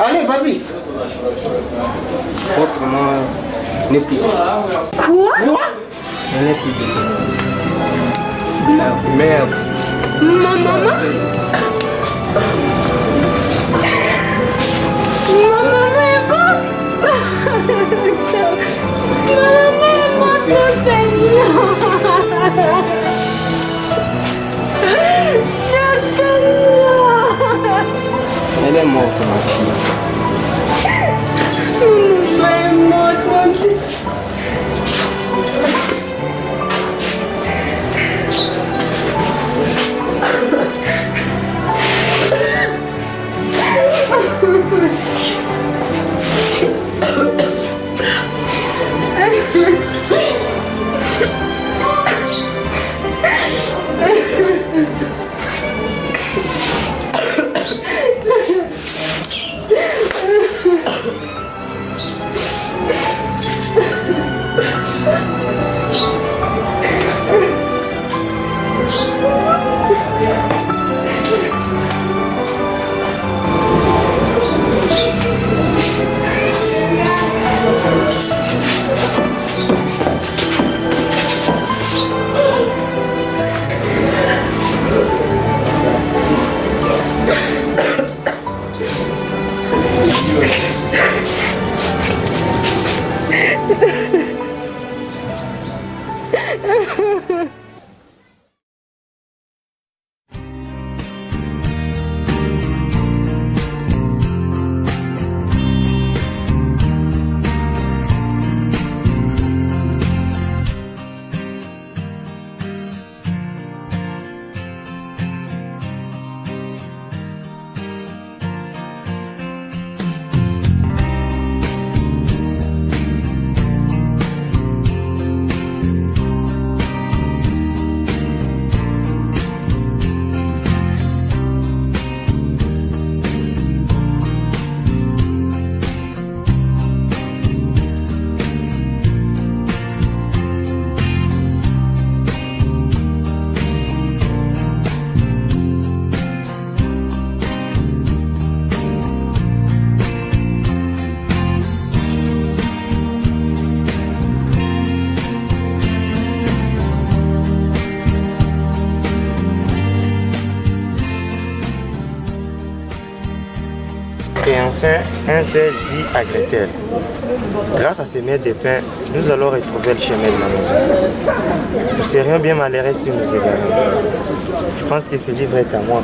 Allez, vas-y. Autrement, n'est plus de ça. Quoi? Elle n'est plus de ça. Merde. Ma maman? Ma maman est morte. Ma maman est morte, Elle est morte, ma fille. Ma maman est morte, mon Dieu. Et enfin, un seul dit à Gretel, grâce à ces miettes de pain, nous allons retrouver le chemin de la maison. Nous serions bien malheureux si nous égarions. Je pense que ce livre est à moi.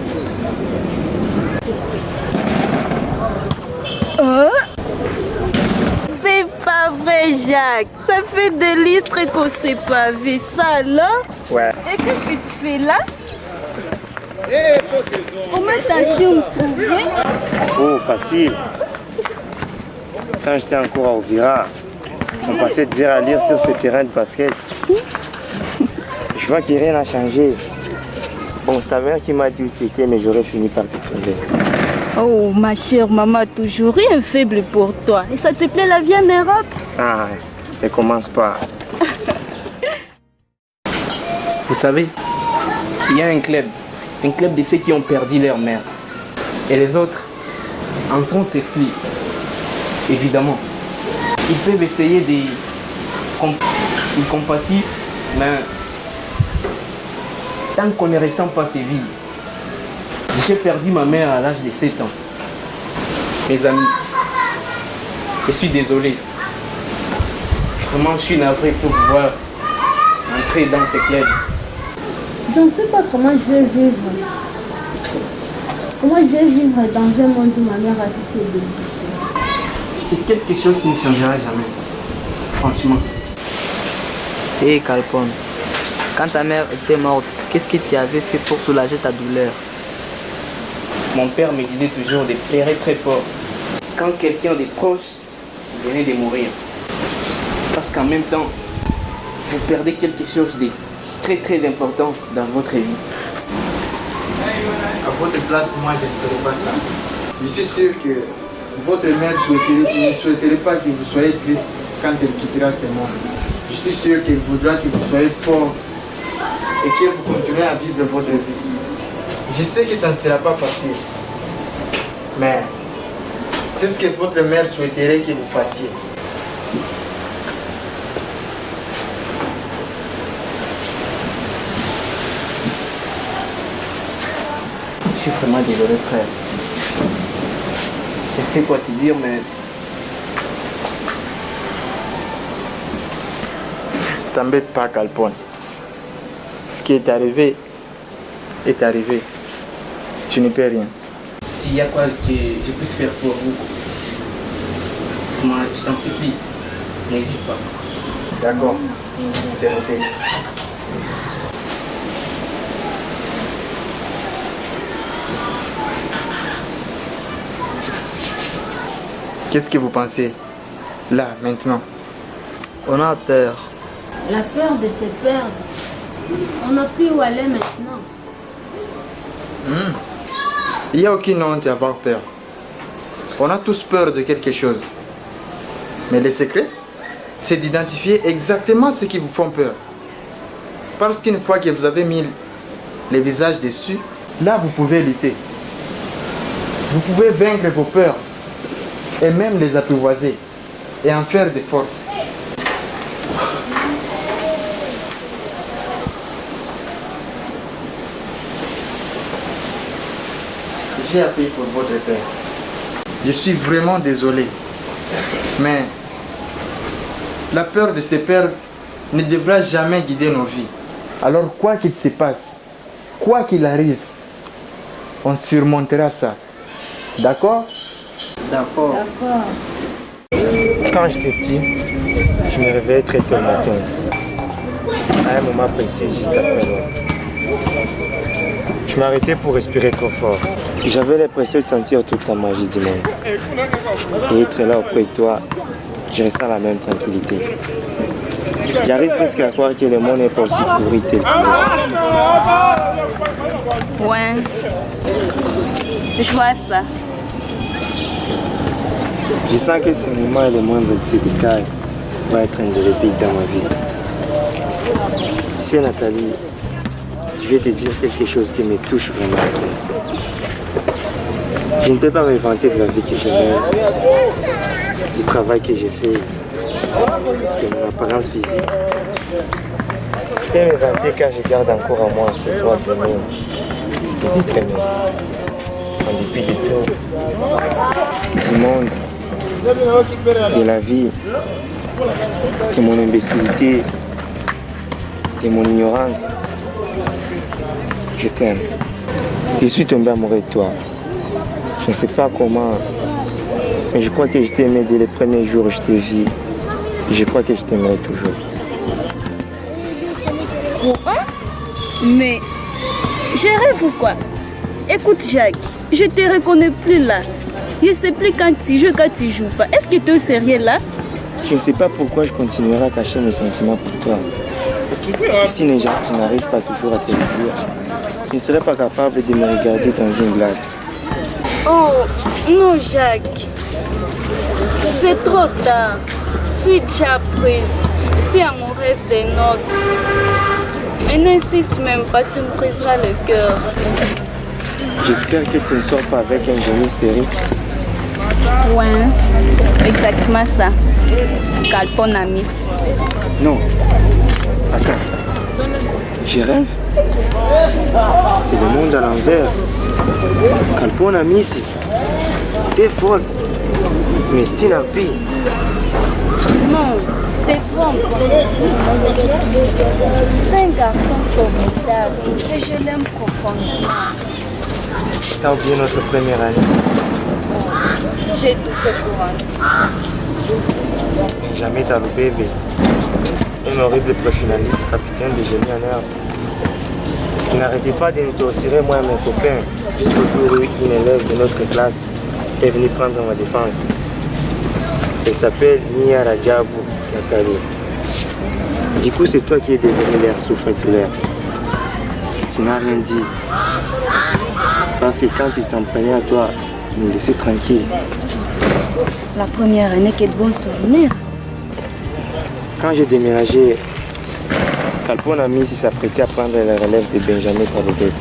C'est pas vrai, Jacques. Ça fait des lustres qu'on s'est pas vu ça, là. Ouais. Et qu'est-ce que tu fais là? Comment t'as su me trouver? Oh, facile. Quand j'étais encore à Ovira, on passait des heures à lire sur ce terrain de basket. Je vois que rien n'a changé. Bon, c'est ta mère qui m'a dit où tu étais, mais j'aurais fini par te trouver. Oh, ma chère maman a toujours eu un faible pour toi. Et ça te plaît la vie en Europe? Ah, ne commence pas. Vous savez, il y a un club de ceux qui ont perdu leur mère. Et les autres en sont exclus. Évidemment. Ils peuvent essayer de... Ils compatissent, mais tant qu'on ne ressent pas ses vies. J'ai perdu ma mère à l'âge de 7 ans. Mes amis, je suis désolé. Vraiment, je suis navré pour pouvoir entrer dans ce club. Je ne sais pas comment je vais vivre. Comment je vais vivre dans un monde où ma mère a cessé d'exister. C'est quelque chose qui ne changera jamais. Franchement. Hé Calpone, quand ta mère était morte, qu'est-ce que tu avais fait pour soulager ta douleur? Mon père me disait toujours de pleurer très fort quand quelqu'un de proche venait de mourir. Parce qu'en même temps, vous perdez quelque chose de très très important dans votre vie. À votre place, moi je ne ferai pas ça. Je suis sûr que votre mère ne souhaiterait pas que vous soyez triste quand elle quittera ce monde. Je suis sûr qu'elle voudra que vous soyez fort et que vous continuez à vivre votre vie. Je sais que ça ne sera pas facile, mais C'est ce que votre mère souhaiterait que vous fassiez. Je suis vraiment désolé, frère. Je sais quoi te dire, mais T'embête pas, Kalpon. Ce qui est arrivé est arrivé. Tu ne peux rien. s'il y a quoi que je puisse faire pour vous, moi, je t'en supplie, n'hésite pas. D'accord, c'est noté. Qu'est-ce que vous pensez, là, maintenant? On a peur. La peur de se perdre. On n'a plus où aller maintenant. Il n'y a aucune honte d'avoir peur. On a tous peur de quelque chose. Mais le secret, c'est d'identifier exactement ce qui vous font peur. Parce qu'une fois que vous avez mis le visage dessus, là vous pouvez lutter. Vous pouvez vaincre vos peurs et même les apprivoiser et en faire des forces. J'ai appris pour votre père. Je suis vraiment désolé. Mais la peur de se perdre ne devra jamais guider nos vies. Alors quoi qu'il se passe, quoi qu'il arrive, on surmontera ça. D'accord? D'accord. D'accord. Quand j'étais petit, je me réveillais très tôt le matin. À un moment précis, juste après l'heure. Je m'arrêtais pour respirer trop fort. J'avais l'impression de sentir toute la magie du monde. Et être là auprès de toi, je ressens la même tranquillité. J'arrive presque à croire que le monde n'est pas aussi pourri tel qu'il est. Ouais. Je vois ça. Je sens que ce moment est le moindre de ces détails va être un de l'épique dans ma vie. C'est Nathalie, je vais te dire quelque chose qui me touche vraiment à cœur. Je ne peux pas me vanter de la vie que je mène, du travail que j'ai fait, de mon apparence physique. Je peux me vanter quand je garde encore en moi ce droit d'aimer et d'être aimé. En dépit de tout, du monde, de la vie, de mon imbécilité, de mon ignorance, je t'aime. Je suis tombé amoureux de toi. Je ne sais pas comment, mais je crois que je t'ai aimé dès les premiers jours où je t'ai vu. Et je crois que je t'aimerai toujours. Mais je rêve ou quoi? Écoute Jacques, je te reconnais plus là. Je ne sais plus quand tu joues, quand tu joues pas. Est-ce que tu es sérieux là? Je ne sais pas pourquoi je continuerai à cacher mes sentiments pour toi. Et si les gens, je n'arrive pas toujours à te le dire, je ne serais pas capable de me regarder dans une glace. Oh, non Jacques. C'est trop tard. Suis déjà prise. Je suis amoureuse d'un autre. Et n'insiste même pas, tu me briseras le cœur. J'espère que tu ne sors pas avec un génie hystérique. Ouais, exactement ça. Kalpon Amis. Non. Attends. Je rêve. C'est le monde à l'envers. Kalpon Amis. T'es folle. Mais c'est une harpie. Non, tu te trompes. C'est un garçon formidable et je l'aime profondément. T'as oublié notre première année. J'ai tout fait pour elle. Jamais t'as le bébé. Un horrible préfinaliste, capitaine de génie en herbe. Il n'arrêtait pas de nous torturer, moi et mes copains, jusqu'au jour où une élève de notre classe est venue prendre ma défense. Elle s'appelle Nia Rajabu Nathalie. Du coup, c'est toi qui es devenu l'air souffle de l'air. Tu n'as rien dit. Parce que quand il s'en prenait à toi, il nous laissait tranquilles. La première année, quel bon souvenir. Quand j'ai déménagé, Kalpon Amis s'apprêtait à prendre la relève de Benjamin Tarobet.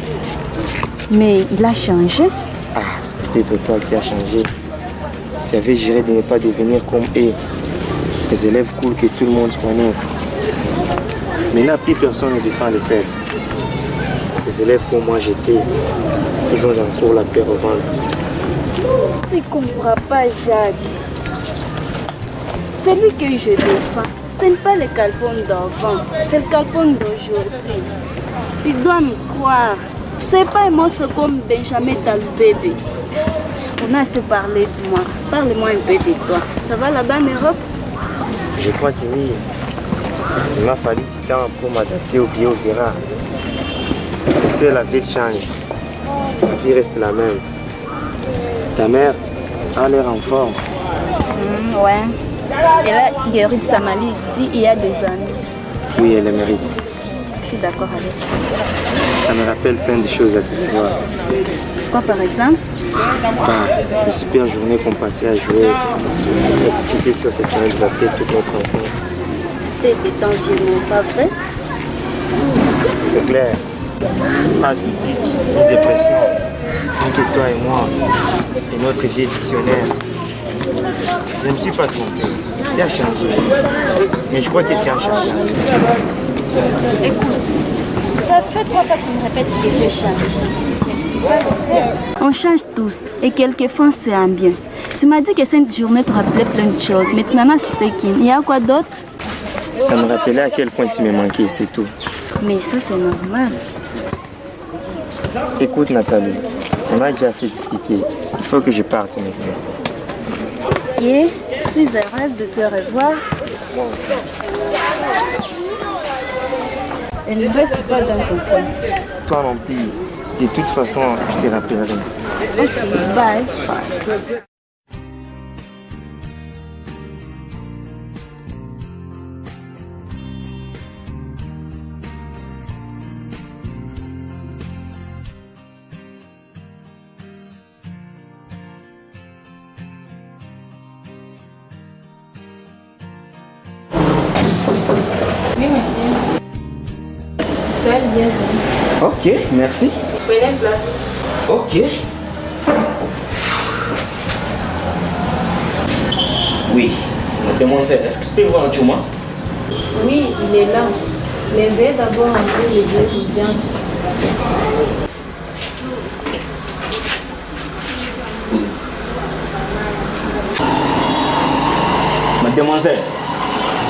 Mais il a changé. Ah, c'est peut-être toi qui as changé. tu avais juré de ne pas devenir comme eux, les élèves cool que tout le monde connaît. Maintenant, plus personne ne défend les faibles. Les élèves comme moi j'étais, qui vont en cours la peur au ventre. Tu ne comprends pas, Jacques. Celui que je défends, ce n'est pas le Calpon d'avant, c'est le Calpon d'aujourd'hui. Tu dois me croire. Ce n'est pas un monstre comme Benjamin Talbébé. On a assez parlé de moi. Parle-moi un peu de toi. Ça va là-bas en Europe? Je crois que oui. Il m'a fallu du temps pour m'adapter au bio Vera. Et c'est la vie change. La vie reste la même. Ta mère a l'air en forme. Ouais. Elle a guéri de sa maladie il y a 2 années. Oui, elle le mérite. Je suis d'accord avec ça. Ça me rappelle plein de choses à te voir. Quoi par exemple? Les super journées qu'on passait à jouer, à discuter sur cette terrain de basket toute notre enfance. C'était des temps violents, pas vrai? C'est clair. Passe publique, une dépression. Rien que toi et moi, et notre vie dictionnaire. Je ne me suis pas trompé. Tu as changé. Mais je crois que tu as changé. Écoute, ça fait 3 fois que tu me répètes que je change. Mais je suis pas le seul. On change tous et quelquefois c'est un bien. Tu m'as dit que cette journée te rappelait plein de choses, mais tu n'en as cité qu'une. Il y a quoi d'autre? Ça me rappelait à quel point tu m'es manqué, c'est tout. Mais ça c'est normal. Écoute Nathalie, on a déjà assez discuté. Il faut que je parte maintenant. Ok, je suis heureuse de te revoir. Moi aussi. Et ne reste pas dans ton coin. Toi non plus. De toute façon, je te rappellerai. Ok, bye. Oui, monsieur. Soyez le bienvenu. Ok, merci. Prenez place. Ok. Oui, mademoiselle, est-ce que je peux voir Juma? Oui, il est là. Mais veuillez d'abord entrer le lieu d'audience. Mademoiselle,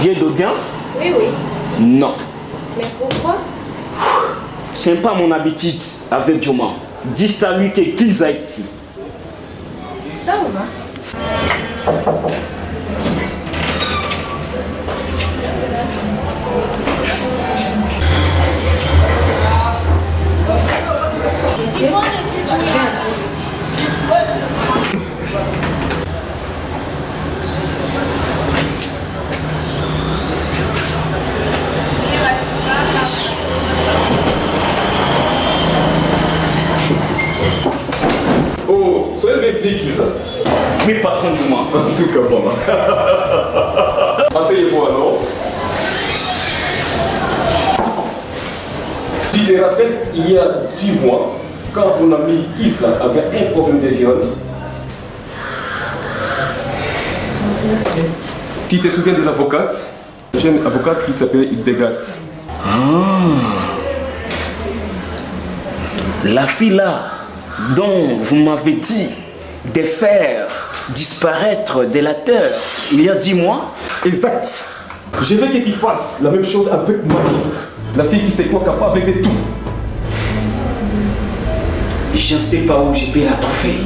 lieu d'audience? Oui, oui. Non. Mais pourquoi? C'est pas mon habitude avec Juma. Dites à lui que Giza est ici. Ça va. Monsieur, Oh, soyez bienvenue, Giza. Oui, patron Juma. En tout cas, vraiment. Asseyez-vous alors. Tu te rappelles, il y a 10 mois, quand mon ami Giza avait un problème de viol, tu te souviens de l'avocate, une jeune avocate qui s'appelle Hildegard. La fille là, dont vous m'avez dit de faire disparaître de la terre il y a 10 mois? Exact. Je veux que tu fasses la même chose avec Marie, la fille qui se croit capable de tout. Je ne sais pas où je peux la trouver.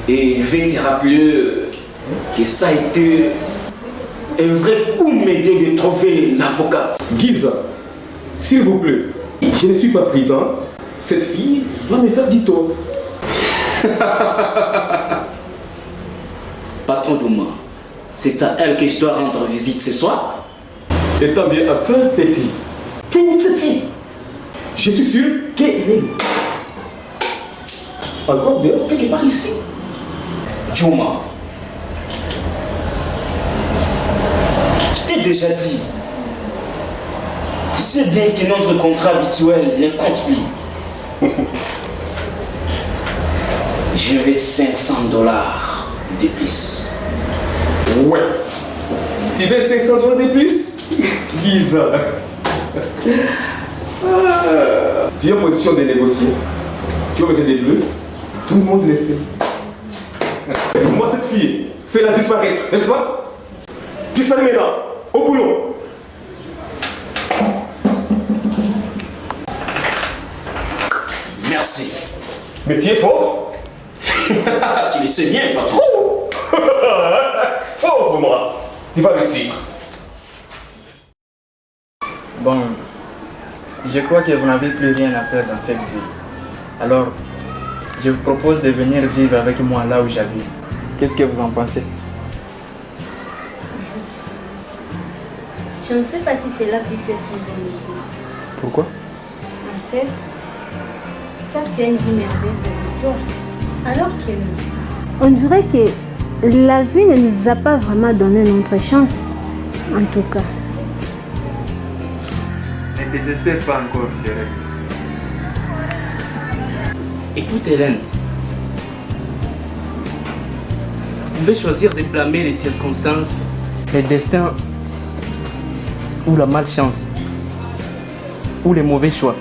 Et je vais te rappeler que ça a été un vrai coup médié de trouver l'avocate. Giza, s'il vous plaît, je ne suis pas prudent. Cette fille va me faire du tort. Patron Douma, c'est à elle que je dois rendre visite ce soir? Et tant bien à faire, petit. Pour cette fille? Je suis sûr qu'elle est encore dehors, quelque part ici. Juma, je t'ai déjà dit. Tu sais bien que notre contrat habituel ne compte plus. Je vais $500 de plus. Ouais. Tu veux $500 de plus? Lisa. Tu es en position de négocier. Tu as besoin des bleus. Tout le monde le sait. Moi, cette fille, fais-la disparaître, n'est-ce pas? Disparaît maintenant, au boulot. Merci. Mais tu es fort. Tu le sais bien, patron. Fort pour moi. Tu vas me suivre. Bon, je crois que vous n'avez plus rien à faire dans cette ville. Alors, je vous propose de venir vivre avec moi là où j'habite. Qu'est-ce que vous en pensez? Je ne sais pas si cela puisse être une bonne idée. Pourquoi? En fait, toi tu as une vie merveilleuse devant toi. Alors que nous, on dirait que la vie ne nous a pas vraiment donné notre chance. En tout cas. Ne désespère pas encore, Cyril. Écoute Hélène, vous pouvez choisir de blâmer les circonstances, le destin ou la malchance ou les mauvais choix.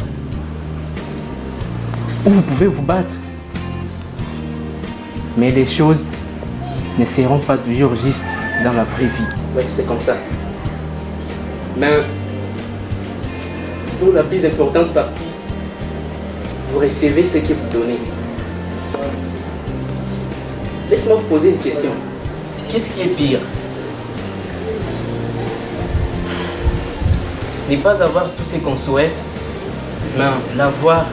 Ou vous pouvez vous battre. Mais les choses ne seront pas toujours justes dans la vraie vie. Oui, c'est comme ça. Mais pour la plus importante partie, vous recevez ce que vous donnez. Laisse-moi vous poser une question. Qu'est-ce qui est pire? Ne pas avoir tout ce qu'on souhaite, mais l'avoir,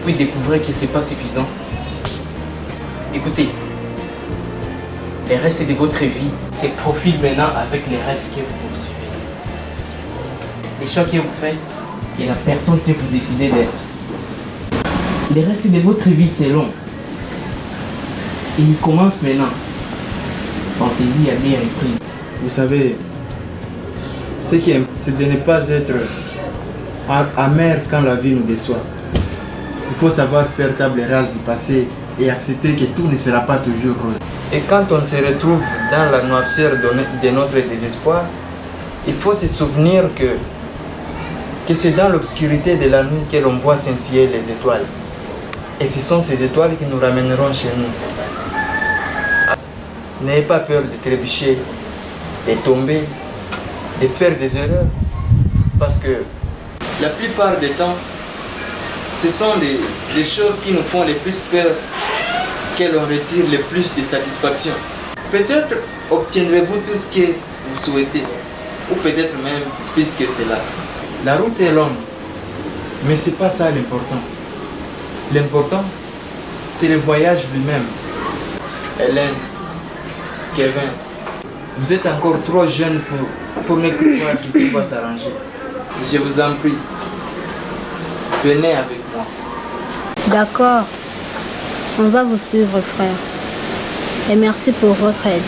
puis découvrir que ce n'est pas suffisant. Écoutez, le reste de votre vie se profile maintenant avec les rêves que vous poursuivez. Les choix que vous faites et la personne que vous décidez d'être. Le reste de votre vie, c'est long. Et il commence maintenant. Pensez-y à bien reprise. Vous savez, ce qui est, c'est de ne pas être amer quand la vie nous déçoit. Il faut savoir faire table rase du passé et accepter que tout ne sera pas toujours rose. Et quand on se retrouve dans la noirceur de notre désespoir, il faut se souvenir que c'est dans l'obscurité de la nuit que l'on voit scintiller les étoiles. Et ce sont ces étoiles qui nous ramèneront chez nous. N'ayez pas peur de trébucher, de tomber, de faire des erreurs. Parce que la plupart des temps, ce sont les choses qui nous font le plus peur que l'on retire le plus de satisfaction. Peut-être obtiendrez-vous tout ce que vous souhaitez. Ou peut-être même plus que cela. La route est longue, mais ce n'est pas ça l'important. L'important, c'est le voyage lui-même. Hélène, Kevin, vous êtes encore trop jeunes pour me croire que tout va s'arranger. Je vous en prie, venez avec moi. D'accord. On va vous suivre, frère. Et merci pour votre aide.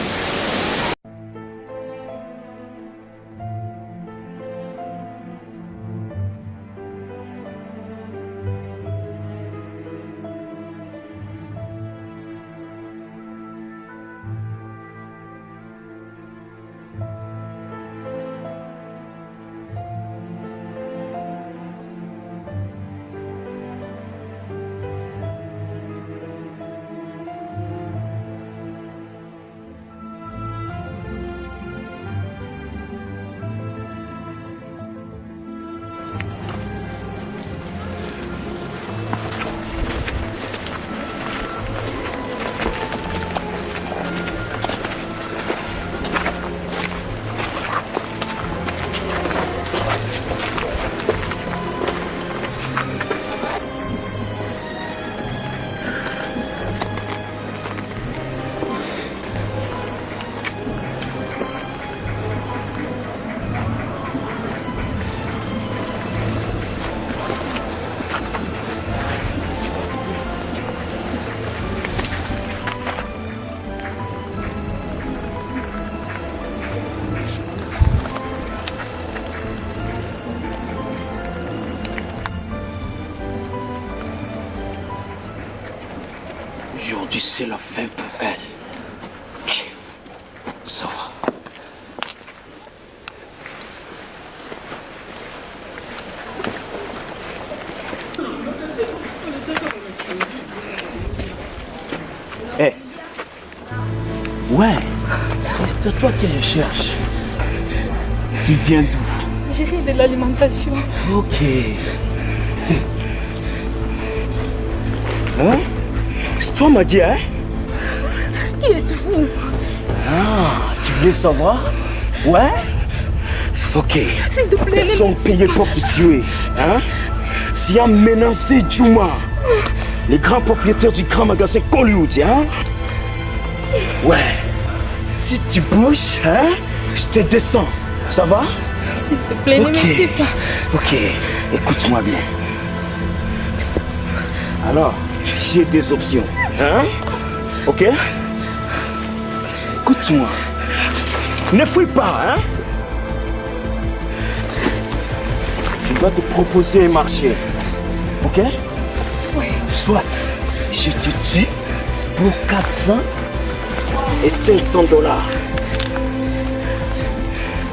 Aujourd'hui, c'est la fin pour elle. Eh. Ouais. C'est toi que je cherche. Tu viens d'où? J'ai fait de l'alimentation. Ok. Hein? C'est toi, Maggie, hein? Qui êtes-vous? Ah, tu voulais savoir? Ouais? Ok. S'il te plaît, ils sont payés pour te tuer. Hein? Si a menacé Juma, les grands propriétaires du grand magasin Hollywood, hein? Ouais. Si tu bouges, hein? Je te descends. Ça va? S'il te plaît, ne merci pas. Ok, écoute-moi bien. Alors, j'ai des options. Hein? Ok? Écoute-moi. Ne fuis pas, hein? Je dois te proposer un marché. Ok? Oui. Soit je te tue pour 400 et 500 $.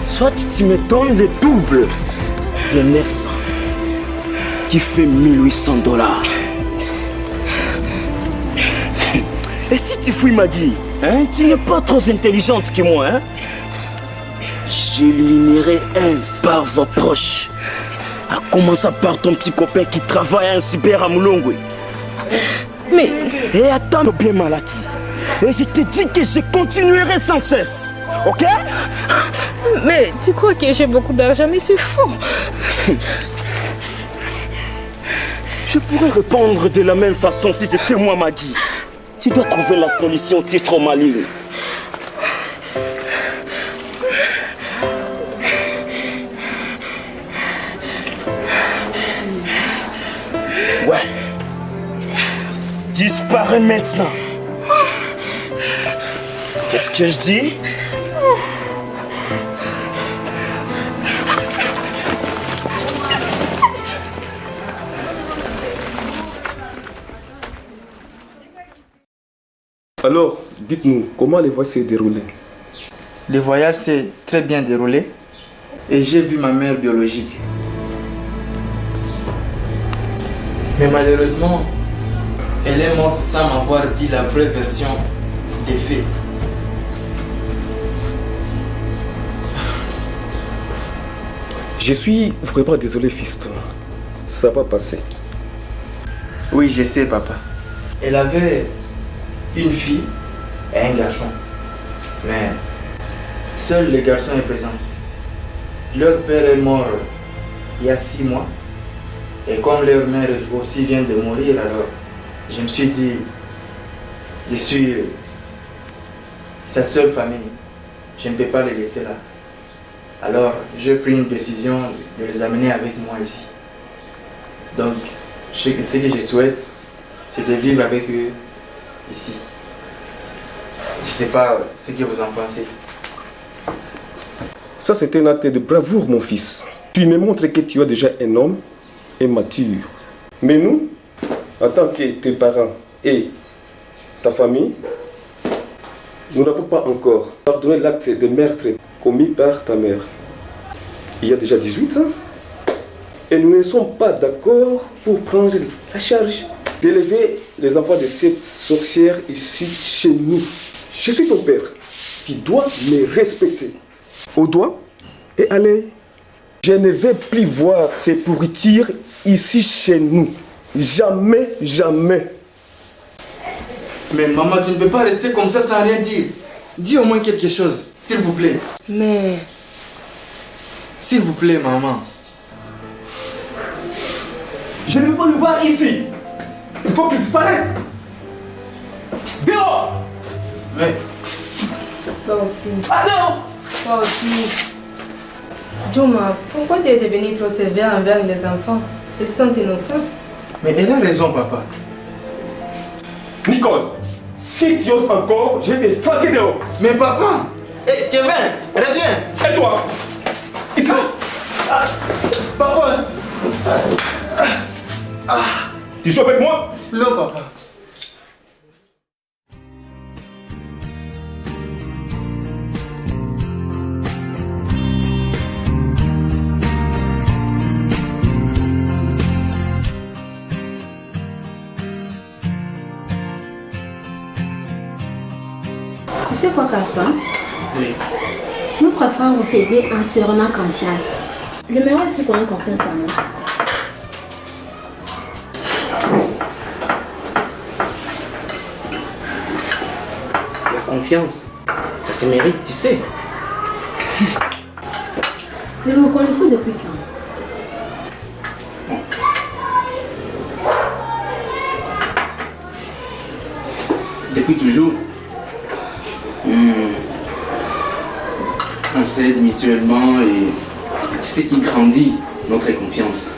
Soit tu me donnes le double de 900 qui fait 1800 $. Et si tu fouilles Maggie, hein, tu n'es pas trop intelligente que moi, hein? J'éliminerai un par vos proches. À commencer par ton petit copain qui travaille à un cyber à Moulongwe. Mais... Et attends bien Malaki. Et je te dis que je continuerai sans cesse. Ok? Mais tu crois que j'ai beaucoup d'argent, mais c'est faux. Je pourrais répondre de la même façon si c'était moi Maggie. Tu dois trouver la solution, tu es trop maligne. Ouais. Disparais maintenant. Qu'est-ce que je dis? Alors, dites-nous, comment les voyages s'est déroulé? Le voyage s'est très bien déroulé et j'ai vu ma mère biologique. Mais malheureusement, elle est morte sans m'avoir dit la vraie version des faits. Je suis vraiment désolé, fiston. Ça va passer. Oui, je sais, papa. Elle avait une fille et un garçon. Mais seul le garçon est présent. Leur père est mort il y a 6 mois. Et comme leur mère aussi vient de mourir, alors je me suis dit, je suis sa seule famille. Je ne peux pas les laisser là. Alors j'ai pris une décision de les amener avec moi ici. Donc ce que je souhaite, c'est de vivre avec eux ici. Je ne sais pas ce que vous en pensez. Ça, c'est un acte de bravoure, mon fils. Tu me montres que tu es déjà un homme et mature. Mais nous, en tant que tes parents et ta famille, nous n'avons pas encore pardonné l'acte de meurtre commis par ta mère. Il y a déjà 18 ans. Et nous ne sommes pas d'accord pour prendre la charge d'élever les enfants de cette sorcière ici chez nous. Je suis ton père. Tu dois me respecter. Au doigt et à l'œil. Je ne vais plus voir ces pourritures ici chez nous. Jamais, jamais. Mais maman, tu ne peux pas rester comme ça sans rien dire. Dis au moins quelque chose, s'il vous plaît. Mais... S'il vous plaît, maman. Je ne veux pas le voir ici. Il faut qu'il disparaisse. Dehors. Mais... Toi aussi. Alors. Toi aussi. Juma, pourquoi tu es devenu trop sévère envers les enfants? Ils sont innocents. Mais elle a raison, papa. Nicole, si tu oses encore, je vais te fraquer dehors. Mais papa. Hé, Kevin, reviens. Et toi? Ici. Papa. Tu joues avec moi? Non, papa. Tu sais quoi, Carpin? Oui. Notre frère vous faisait entièrement confiance. Le meilleur, c'est qu'on ait confiance en nous. La confiance, ça se mérite, tu sais. Mais vous connaissez depuis quand? Depuis toujours. On s'aide mutuellement et c'est ce qui grandit notre confiance.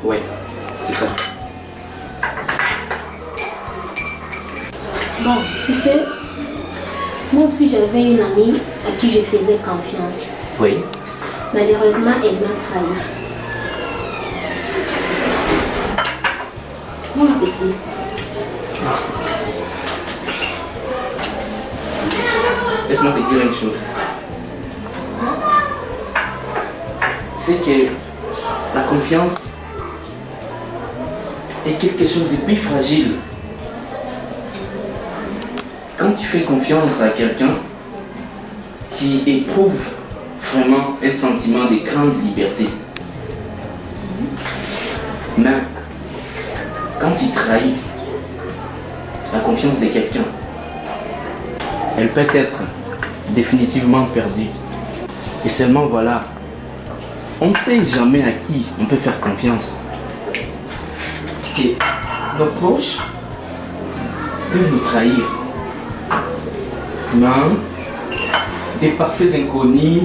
Ouais, c'est ça. Bon, tu sais, moi aussi j'avais une amie à qui je faisais confiance. Oui. Malheureusement, elle m'a trahi. Mon petit. Merci. Laisse-moi te dire une chose. C'est que la confiance est quelque chose de plus fragile. Quand tu fais confiance à quelqu'un, tu éprouves vraiment un sentiment de grande liberté. Mais quand tu trahis la confiance de quelqu'un, elle peut être définitivement perdue. Et seulement voilà, on ne sait jamais à qui on peut faire confiance. Parce que nos proches peuvent nous trahir. Mais des parfaits inconnus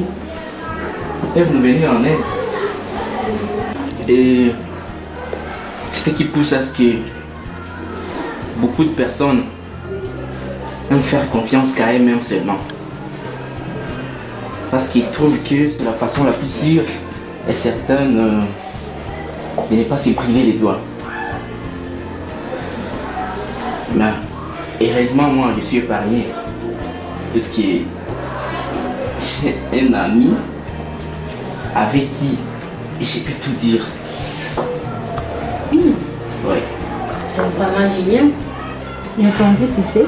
peuvent nous venir en aide. Et c'est ce qui pousse à ce que beaucoup de personnes aiment faire confiance qu'à elles-mêmes seulement. Parce qu'ils trouvent que c'est la façon la plus sûre et certaine de ne pas se priver les doigts. Mais heureusement, moi, je suis épargné. Parce que j'ai un ami avec qui je peux tout dire. Oui. Ouais. C'est vraiment génial. J'ai envie, tu sais.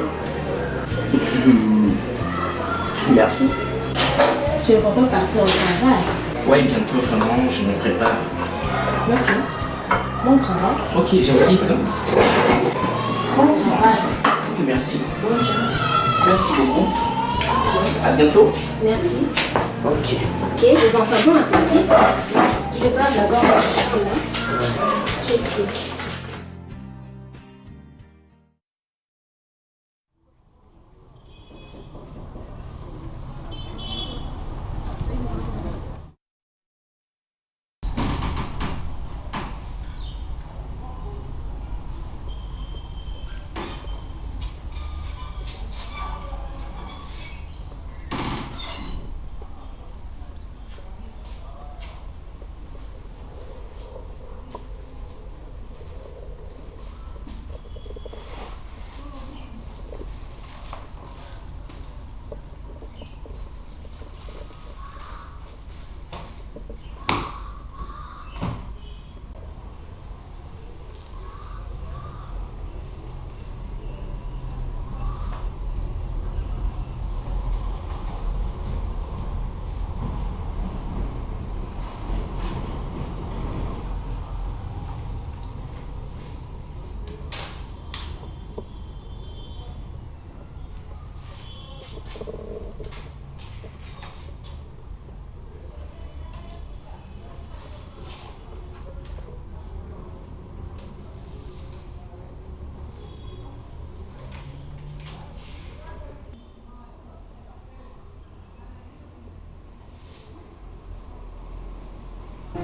Merci. Tu ne vas pas partir au travail. Ouais, bientôt, vraiment, je me prépare. Ok. Bon travail. Ok, je vous quitte. Bon travail. Ok, merci. Bonne chance. Merci beaucoup. À bientôt. Merci. Ok. Ok, les enfants, bon appétit. Je pars d'abord au chocolat. Ok.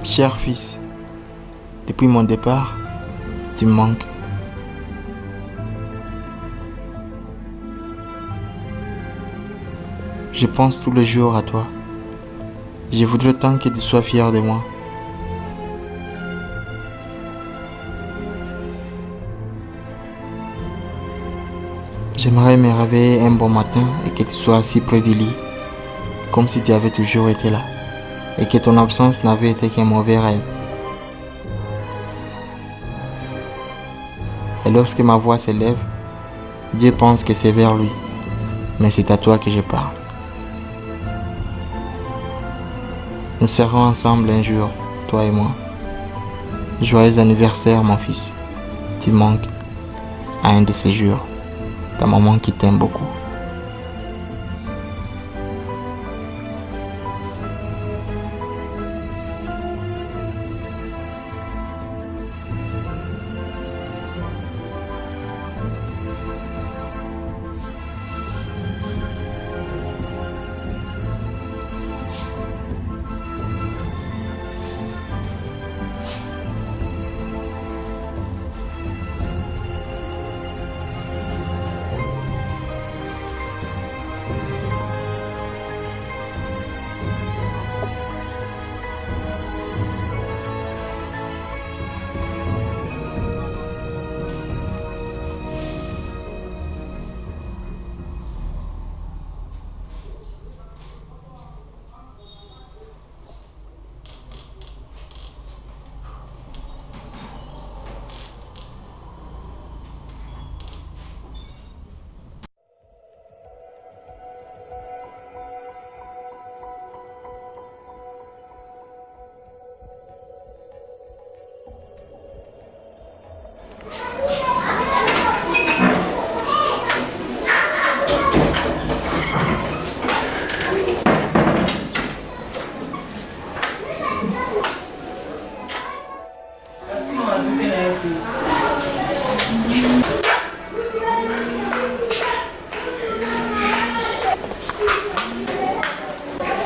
Cher fils, depuis mon départ, tu me manques. Je pense tous les jours à toi. Je voudrais tant que tu sois fier de moi. J'aimerais me réveiller un bon matin et que tu sois assis près du lit, comme si tu avais toujours été là, et que ton absence n'avait été qu'un mauvais rêve. Et lorsque ma voix s'élève, Dieu pense que c'est vers lui. Mais c'est à toi que je parle. Nous serons ensemble un jour, toi et moi. Joyeux anniversaire, mon fils. Tu manques à un de ces jours. Ta maman qui t'aime beaucoup.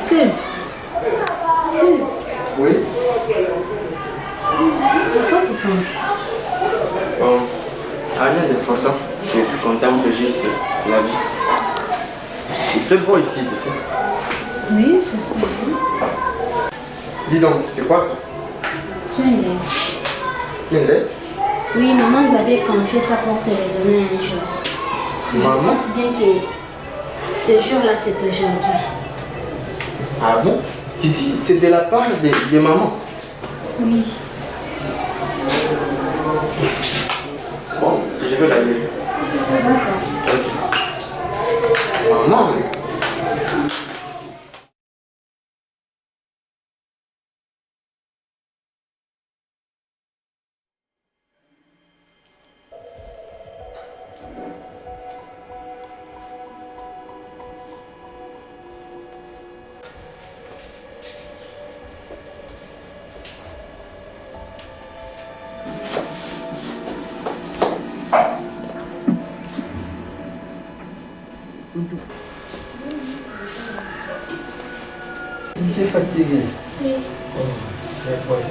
Steve. Steve. Oui. À quoi tu penses? Bon, rien d'important. Je contemple juste la vie. Il fait beau ici, tu sais. Oui, c'est très bien. Dis donc, c'est quoi ça? C'est une lettre. Une lettre? Oui, maman nous avait confié ça pour te les donner un jour. Je Maman? pense bien que ce jour-là, c'est aujourd'hui. Ah bon? Tu dis, c'est de la part de maman? Oui. Bon, je vais la lire. D'accord. Ok. Maman, mais... Tu es fatigué? Oui. Oh, c'est quoi ça?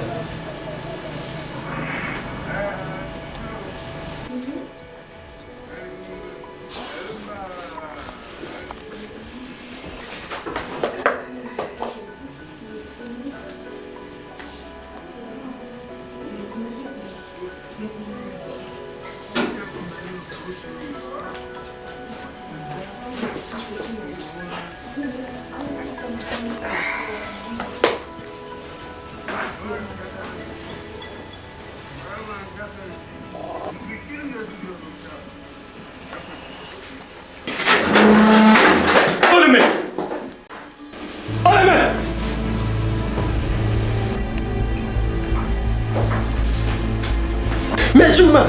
Mais Juma,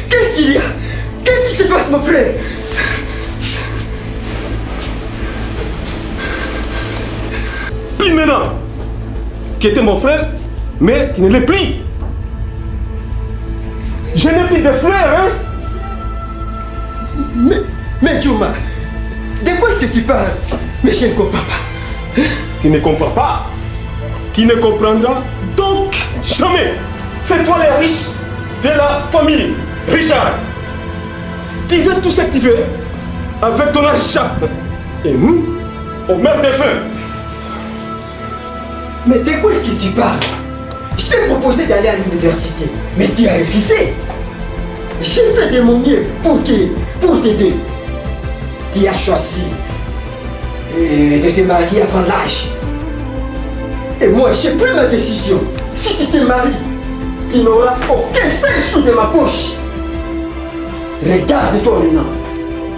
qu'est-ce qu'il y a? Qu'est-ce qui se passe, mon frère? Plus maintenant, qui était mon frère, mais tu ne l'es plus. Je n'ai plus de frère, hein? Mais Juma, de quoi est-ce que tu parles? Mais je ne comprends pas. Tu ne comprends pas? Tu ne comprendras donc jamais. C'est toi les riches de la famille, Richard. Tu veux tout ce que tu veux avec ton argent. Et nous, on meurt de faim. Mais de quoi est-ce que tu parles? Je t'ai proposé d'aller à l'université, mais tu as refusé. J'ai fait de mon mieux pour t'aider. Tu as choisi de te marier avant l'âge. Et moi, j'ai pris ma décision. Si tu te maries, tu n'auras aucun seul sou de ma poche. Regarde-toi maintenant.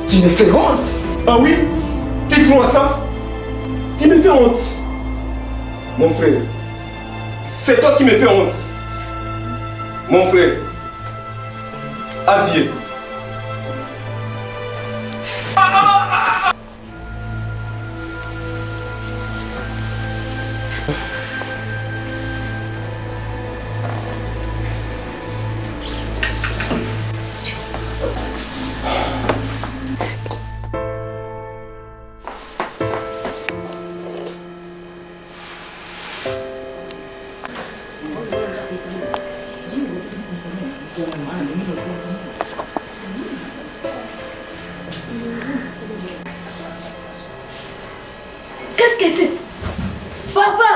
Tu me fais honte. Ah oui? Tu crois ça? Tu me fais honte. Mon frère, c'est toi qui me fais honte. Mon frère, adieu. Qu'est-ce que c'est? Papa!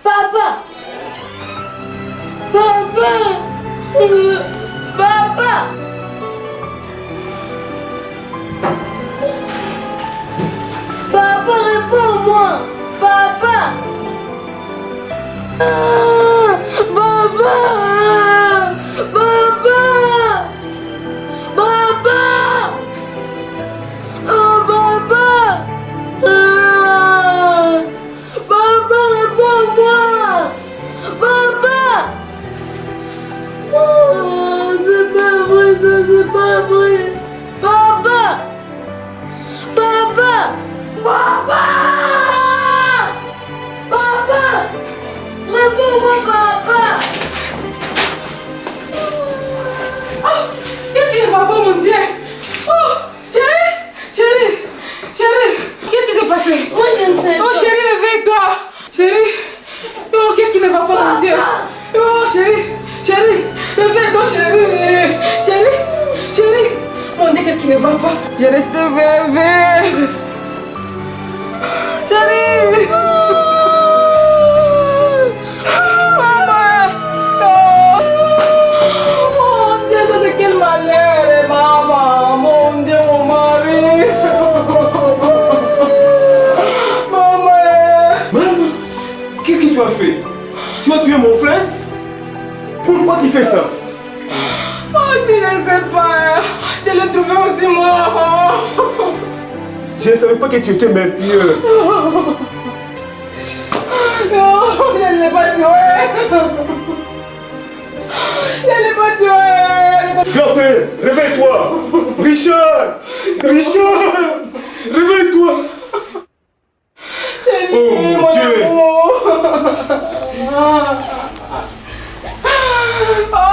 Papa! Papa! Papa! Papa, réponds-moi! Papa! Papa! Papa! Papa! Oh, papa! Papa, réponds-moi! Papa! Oh, c'est pas vrai, ça, c'est pas vrai! Papa! Papa! Papa! Papa! Réponds-moi, papa! Oh, qu'est-ce qui ne va pas, mon Dieu? Oh, chérie! Chérie! Chérie! Qu'est-ce qui s'est passé? Moi, je ne sais pas. Oh, chérie, réveille-toi! Chérie! Oh, qu'est-ce qui ne va pas, mon Dieu? Oh, chérie! Chérie! Réveille-toi, chérie! Chérie! Chérie! Mon Dieu, qu'est-ce qui ne va pas? J'ai resté bébé! Chérie! Maman! Oh, mon Dieu, c'est quel malheur, maman! Mon Dieu, mon mari! Qu'est-ce que tu as fait? Tu as tué mon frère? Pourquoi tu fais ça? Oh, si je ne sais pas, je l'ai trouvé aussi mort. Je ne savais pas que tu étais meurtrier. Non, je ne l'ai pas tué. Je ne l'ai pas tué. Grand frère, réveille-toi. Richard! Richard! Réveille-toi. Chérie, oh mon Dieu! Oh,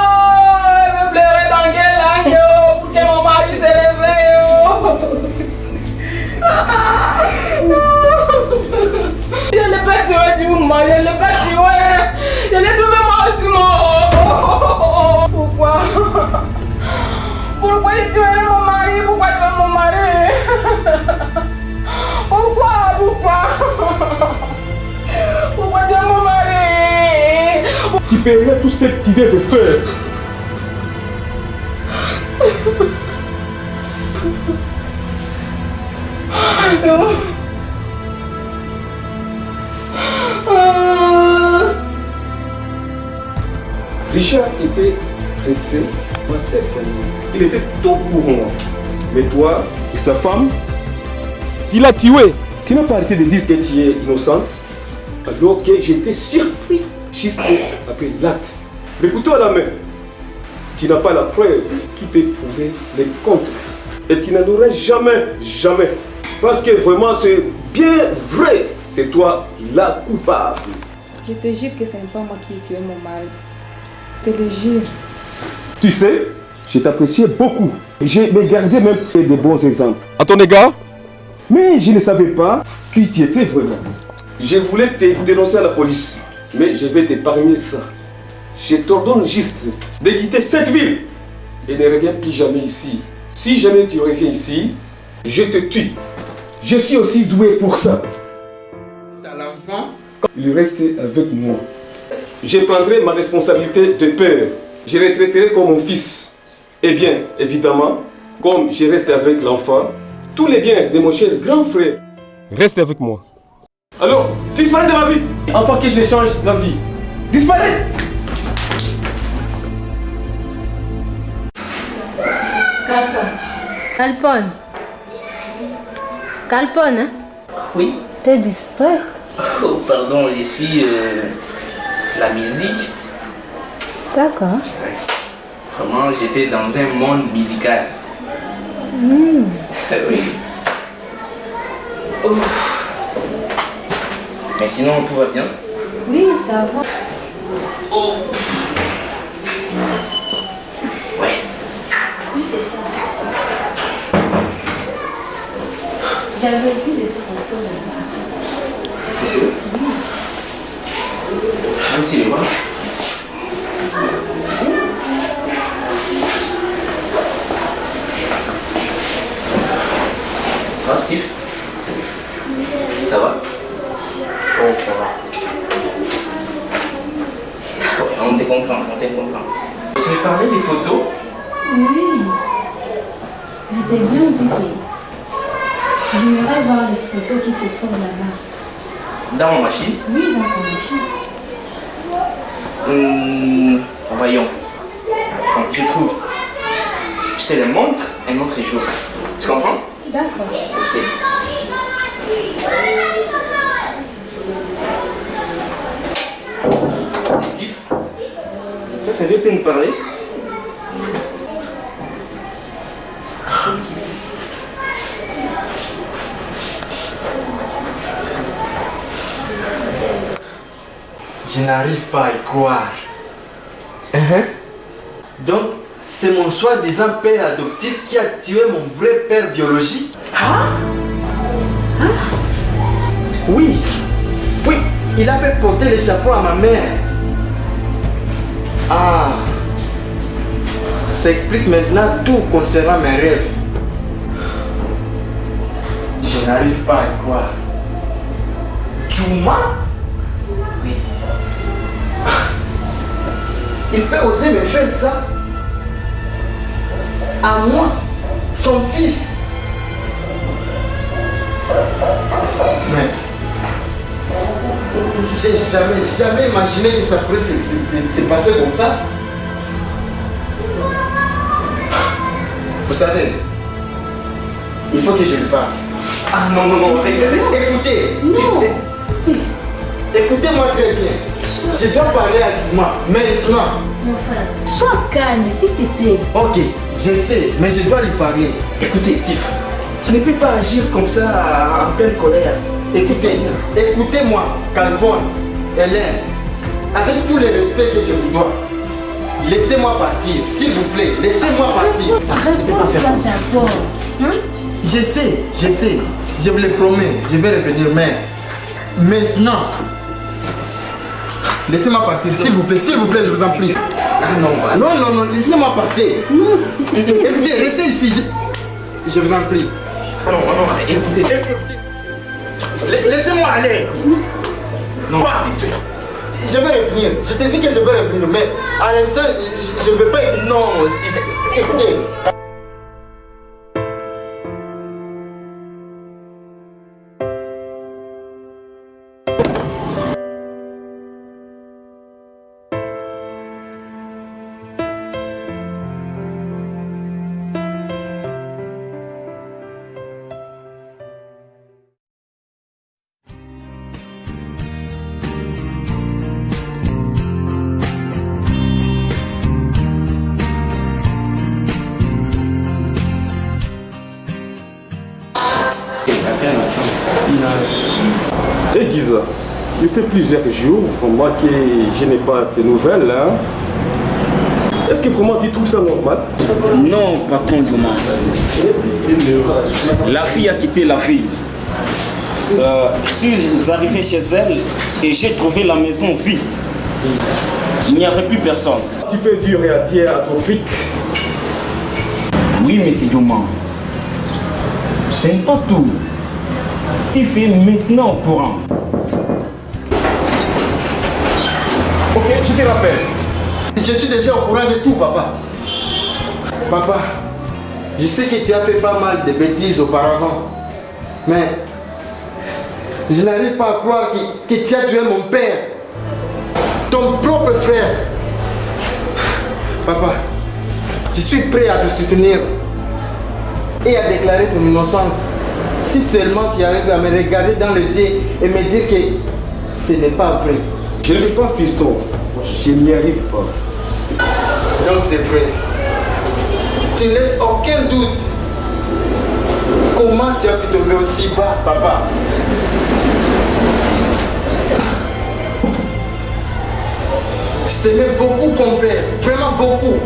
elle me pleurait dans quelle langue pour que mon mari se réveille. Je ne l'ai pas tué du mal, je ne l'ai pas tué. Je l'ai trouvé moi aussi mort. Pourquoi? Pourquoi tu tuais mon mari? Pourquoi tu tues mon mari? Pourquoi? Pourquoi tu es mon mari? Tu paieras tout ce que tu viens de faire. Richard était resté dans sa famille. Il était tout pour moi. Mais toi et sa femme, tu l'as tué. Tu n'as pas arrêté de dire que tu es innocente, alors que j'étais surpris juste après l'acte. Le couteau à la main, tu n'as pas la preuve qui peut prouver le contraire. Et tu n'en auras jamais. Parce que vraiment, c'est bien vrai. C'est toi la coupable. Je te jure que ce n'est pas moi qui ai tué mon mari. Je te le jure. Tu sais, je t'appréciais beaucoup. Je me gardais même de bons exemples à ton égard. Mais je ne savais pas qui tu étais vraiment. Je voulais te dénoncer à la police. Mais je vais t'épargner ça. Je t'ordonne juste de quitter cette ville et ne reviens plus jamais ici. Si jamais tu reviens ici, je te tue. Je suis aussi doué pour ça. T'as l'enfant? Il reste avec moi. Je prendrai ma responsabilité de père. Je le traiterai comme mon fils. Et bien, évidemment, comme je reste avec l'enfant, tous les biens de mon cher grand frère restent avec moi. Alors, disparais de ma vie, afin que je change la vie. Disparais! Papa. Calpone. Calpone, hein? Oui. T'es distrait? Oh, pardon, je suis la musique. D'accord. Vraiment, j'étais dans un monde musical. Oui. Oh. Mais sinon, tout va bien? Oui, ça va. Oh. Ouais. Oui, c'est ça. J'avais vu des photos là-bas. Photos? Même si les voir. Ah, Steve? Ça va? Oh, ça va. Ouais, on te comprend, on te comprend. Tu me parlais des photos? Oui. Je t'ai bien dit que j'aimerais voir les photos qui se trouvent là-bas. Dans ma machine? Oui, dans ta machine. Voyons. Bon, je trouve. Je te les montre un autre jour. Tu comprends? D'accord. Ok. Steve, toi, ça veut pas nous parler? Je n'arrive pas à y croire. Donc, c'est mon soi-disant père adoptif qui a tué mon vrai père biologique. Oui, oui, il a fait porter le chapeau à ma mère. Ah, ça explique maintenant tout concernant mes rêves. Je n'arrive pas à y croire. Juma? Oui. Il peut oser me faire ça? À moi, son fils? Mais j'ai jamais imaginé que ça pourrait se passer comme ça. Vous savez, il faut que je lui parle. Ah non, non, non, reste. Écoutez, Non. écoutez-moi très bien. Je dois parler à Juma maintenant. Mon frère, sois calme, s'il te plaît. Ok, je sais, mais je dois lui parler. Écoutez, Steve, tu ne peux pas agir comme ça en pleine colère. Écoutez-moi, Calpone, Hélène, avec tout le respect que je vous dois, laissez-moi partir, s'il vous plaît, laissez-moi partir. D'abord. Hein? Je sais, je vous le promets, je vais revenir, mais maintenant, laissez-moi partir, s'il vous plaît, je vous en prie. Ah non, Non, laissez-moi passer. Non, Écoutez, restez ici, je vous en prie. non, écoutez. Laissez-moi aller. Non. Quoi? Je vais revenir, je te dis que je vais revenir, mais à l'instant, je ne veux pas. Non, Steve. Écoutez. Hé Giza, il fait plusieurs jours vraiment que je n'ai pas tes nouvelles. Hein? Est-ce que vraiment tu trouves ça normal? Non, patron Juma. La fille a quitté la ville. Je suis arrivé chez elle et j'ai trouvé la maison vide. Il n'y avait plus personne. Tu peux dire à dire à ton flic. Oui, monsieur Juma. Ce n'est pas tout. Steve est maintenant au courant. Ok, je te rappelle. Je suis déjà au courant de tout, papa. Papa, je sais que tu as fait pas mal de bêtises auparavant, mais je n'arrive pas à croire que tu as tué mon père, ton propre frère. Papa, je suis prêt à te soutenir. et à déclarer ton innocence. Si seulement tu arrives à me regarder dans les yeux et me dire que ce n'est pas vrai. Je ne veux pas, fiston. Je n'y arrive pas. Donc c'est vrai. Tu ne laisses aucun doute. Comment tu as pu tomber aussi bas, papa? Je t'aimais beaucoup, compère. Vraiment beaucoup.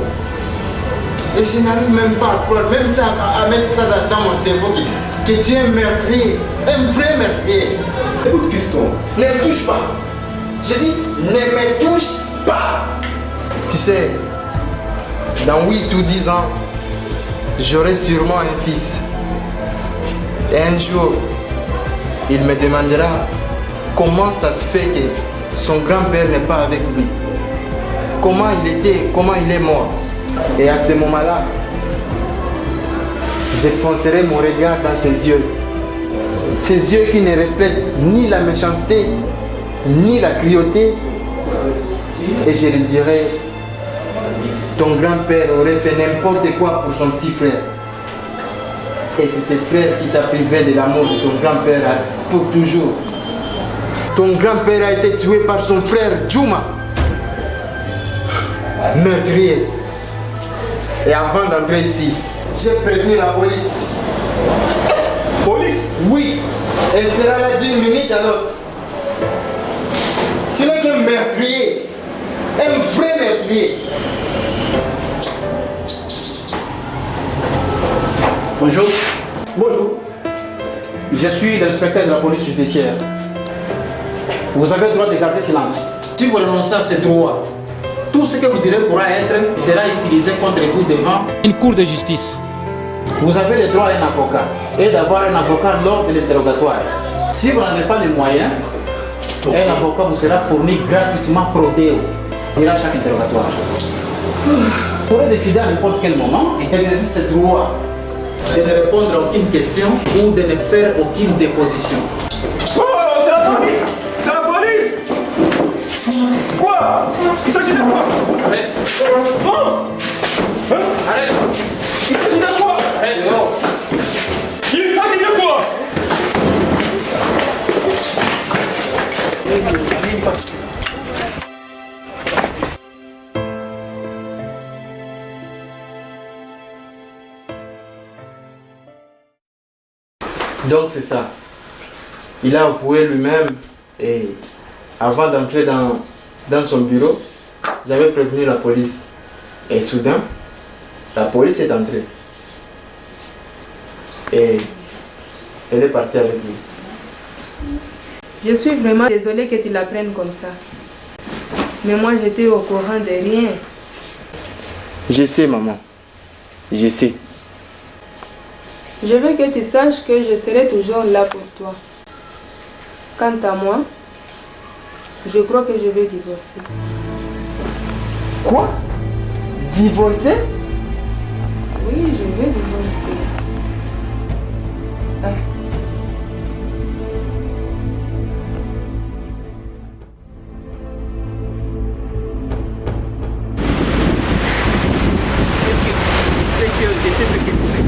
Et je n'arrive même pas à croire, même ça, à mettre ça dans mon cerveau que tu es un meurtrier. Un vrai meurtrier. Écoute, fiston. Ne me touche pas. Je dis, ne me touche pas. Tu sais, dans 8 ou 10 ans, j'aurai sûrement un fils. Et un jour, il me demandera comment ça se fait que son grand-père n'est pas avec lui. Comment il était, comment il est mort. Et à ce moment-là, je foncerai mon regard dans ses yeux. Ses yeux qui ne reflètent ni la méchanceté, ni la cruauté. Et je lui dirai, ton grand-père aurait fait n'importe quoi pour son petit frère. Et c'est ce frère qui t'a privé de l'amour de ton grand-père pour toujours. Ton grand-père a été tué par son frère Juma. Meurtrier. Et avant d'entrer ici, j'ai prévenu la police. Police? Oui. Elle sera là d'une minute à l'autre. Tu n'es qu'un meurtrier. Un vrai meurtrier. Bonjour. Bonjour. Je suis l'inspecteur de la police judiciaire. Vous avez le droit de garder silence. Si vous renoncez à ce droit, tout ce que vous direz pourra être sera utilisé contre vous devant une cour de justice. Vous avez le droit à un avocat et d'avoir un avocat lors de l'interrogatoire. Si vous n'avez pas les moyens, un avocat vous sera fourni gratuitement prodéo durant chaque interrogatoire. Vous pourrez décider à n'importe quel moment d'exercer ce droit de ne répondre à aucune question ou de ne faire aucune déposition. Oh, c'est la police! C'est la police! Quoi? Il s'agit de quoi? Arrête! Non! Hein? Arrête! Il s'agit de quoi? Arrête! Il s'agit de quoi? Donc c'est ça. Il a avoué lui-même et avant d'entrer dans son bureau, j'avais prévenu la police. Et soudain, la police est entrée. Et elle est partie avec lui. Je suis vraiment désolée que tu l'apprennes comme ça. Mais moi j'étais au courant de rien. Je sais, maman. Je sais. Je veux que tu saches que je serai toujours là pour toi. Quant à moi, je crois que je vais divorcer. Quoi? Divorcer? Oui, je vais divorcer. Je sais ce que tu fais.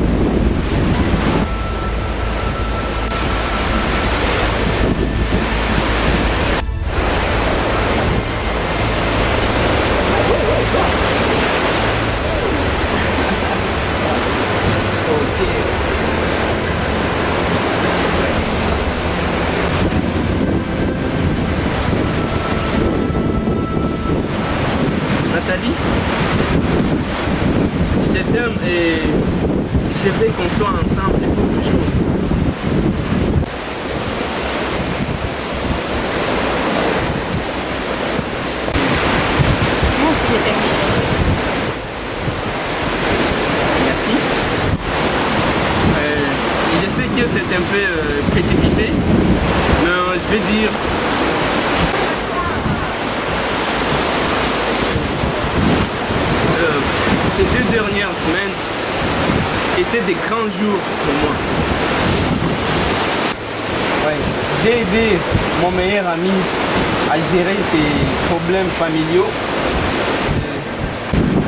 Nathalie, je t'aime et je veux qu'on soit ensemble pour toujours. Moi aussi je t'aime, chérie. Merci. Je sais que c'est un peu précipité, mais je veux dire... ces 2 dernières semaines étaient des grands jours pour moi. Ouais, j'ai aidé mon meilleur ami à gérer ses problèmes familiaux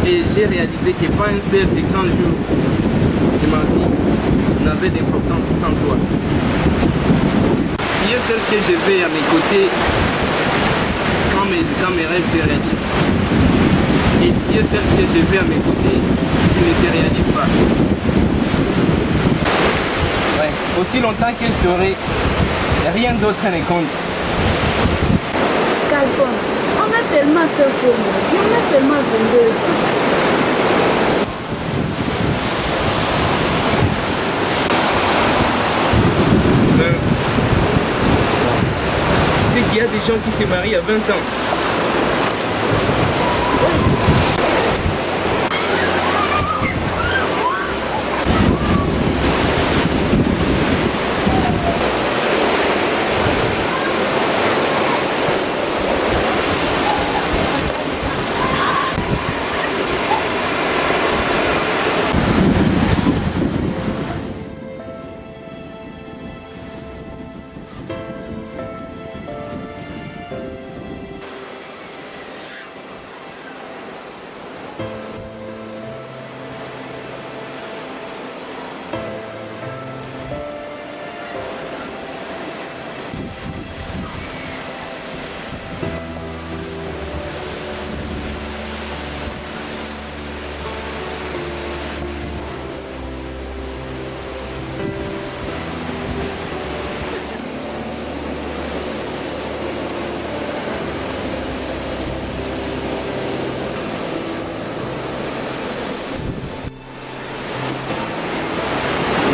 et j'ai réalisé que pas un seul des grands jours de ma vie n'avais d'importance sans toi. Tu es celle que je vais à mes côtés quand mes rêves se réalisent. Et tu es celle que je vais à mes côtés s'ils ne se réalisent pas. Ouais. Aussi longtemps que je t'aurai, rien d'autre ne compte. Calpon, on a tellement fait pour moi. On a seulement 22 ans. Tu sais qu'il y a des gens qui se marient à 20 ans.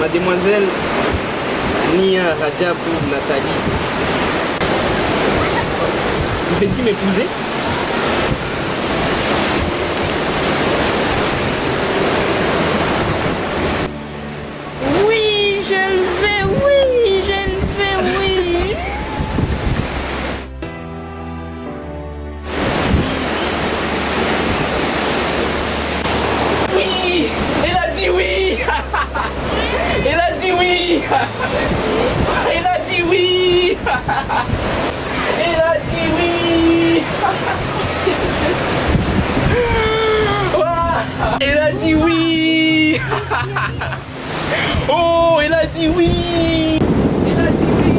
Mademoiselle Nia Rajabou Nathalie, veux-tu m'épouser? Oui, je le fais, oui, je le fais, oui. Oui, elle a dit oui. Elle a dit oui. Elle a dit oui. Elle a dit oui. Elle a dit oui. Oh, elle a dit oui. Elle a dit oui.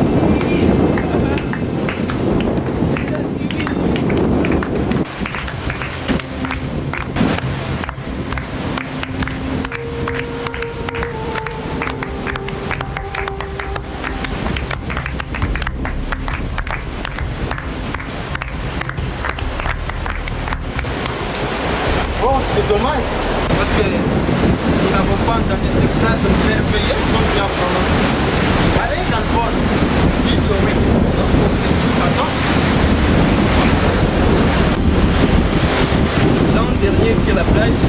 Bon, c'est dommage, parce que nous n'avons pas entendu cette phrase merveilleuse comme tu as prononcée. Allez, Calpon, dis-le quelque chose comme c'est tout ça. L'an dernier sur la plage,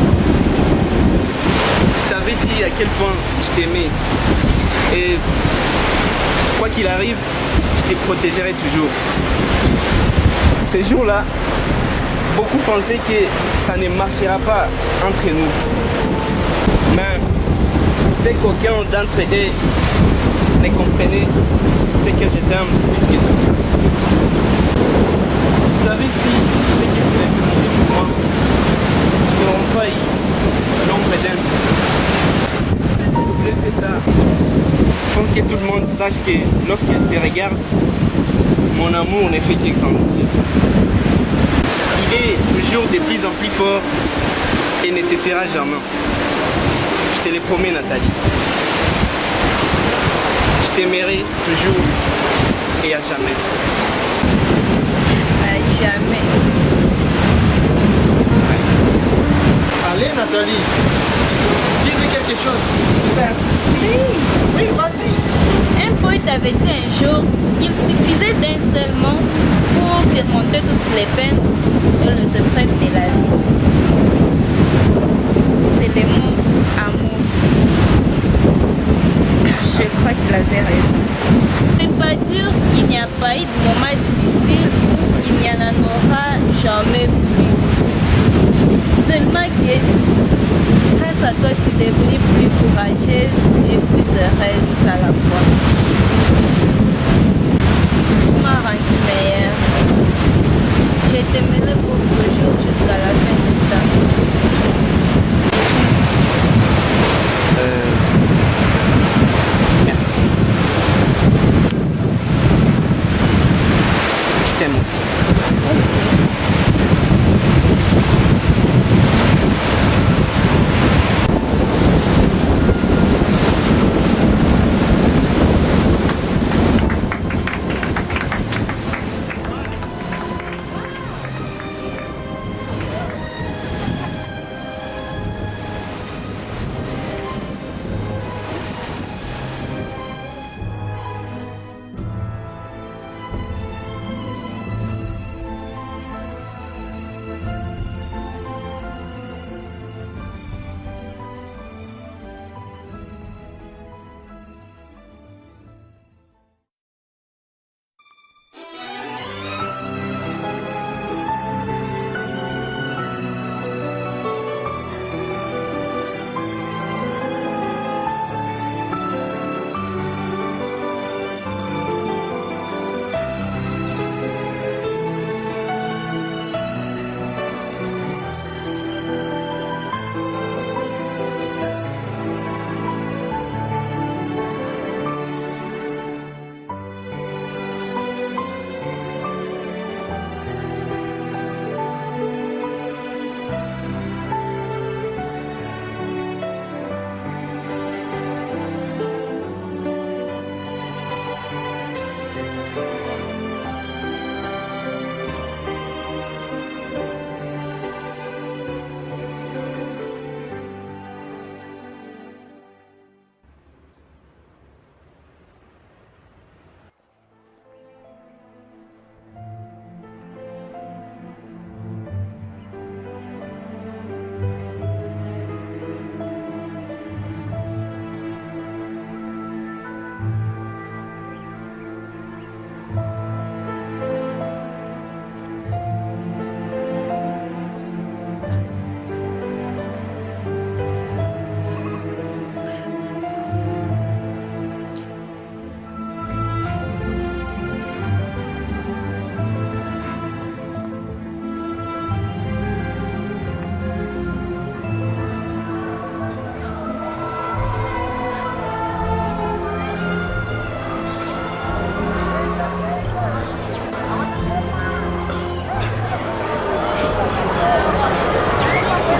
je t'avais dit à quel point je t'aimais. Et quoi qu'il arrive, je te protégerai toujours. Ces jours-là, beaucoup pensaient que ça ne marchera pas entre nous. Mais c'est qu'aucun d'entre eux ne comprenait ce que je t'aime plus que tout. Vous savez, si ce que tu représentais pour moi n'auront pas eu l'ombre d'un. Je voulais faire ça pour que tout le monde sache que lorsque je te regarde, mon amour ne fait que grandir. Il est toujours de plus en plus fort et ne cessera jamais. Je te le promets, Nathalie. Je t'aimerai toujours et à jamais. À jamais. Allez, Nathalie, dis-lui quelque chose. Oui. Oui, vas-y. Un poète avait dit un jour qu'il suffisait d'un seul mot pour surmonter toutes les peines et les épreuves de la vie. C'est le mot amour. Je crois qu'il avait raison. C'est pas dire qu'il n'y a pas eu de moment difficile, qu'il n'y en aura jamais plus. Seulement que grâce à toi, je suis devenue plus courageuse et plus heureuse à la fois. Tu m'as rendu meilleure. Je t'aimerai pour toujours jusqu'à la fin du temps.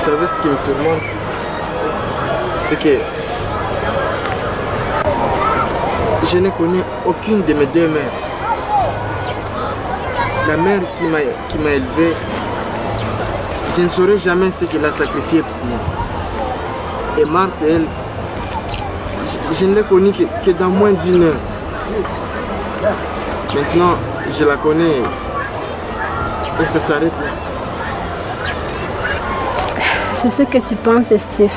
savez ce qui me tourmente? C'est que je ne connais aucune de mes deux mères. La mère qui m'a élevé, je ne saurais jamais ce qu'elle a sacrifié pour moi. Et Marthe, elle, je ne l'ai connue que dans moins d'une heure. Maintenant, je la connais et ça s'arrête là. C'est ce que tu penses, Steve.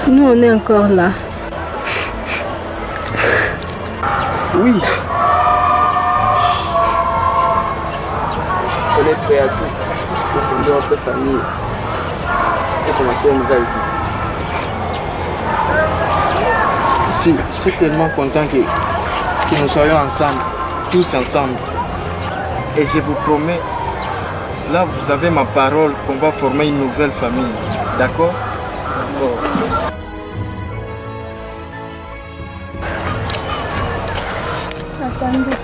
Nous, on est encore là. Oui. On est prêt à tout pour fonder notre famille et commencer une nouvelle vie. Je suis tellement content que nous soyons ensemble, tous ensemble. Et je vous promets, là vous avez ma parole qu'on va former une nouvelle famille. D'accord? D'accord. Attendez.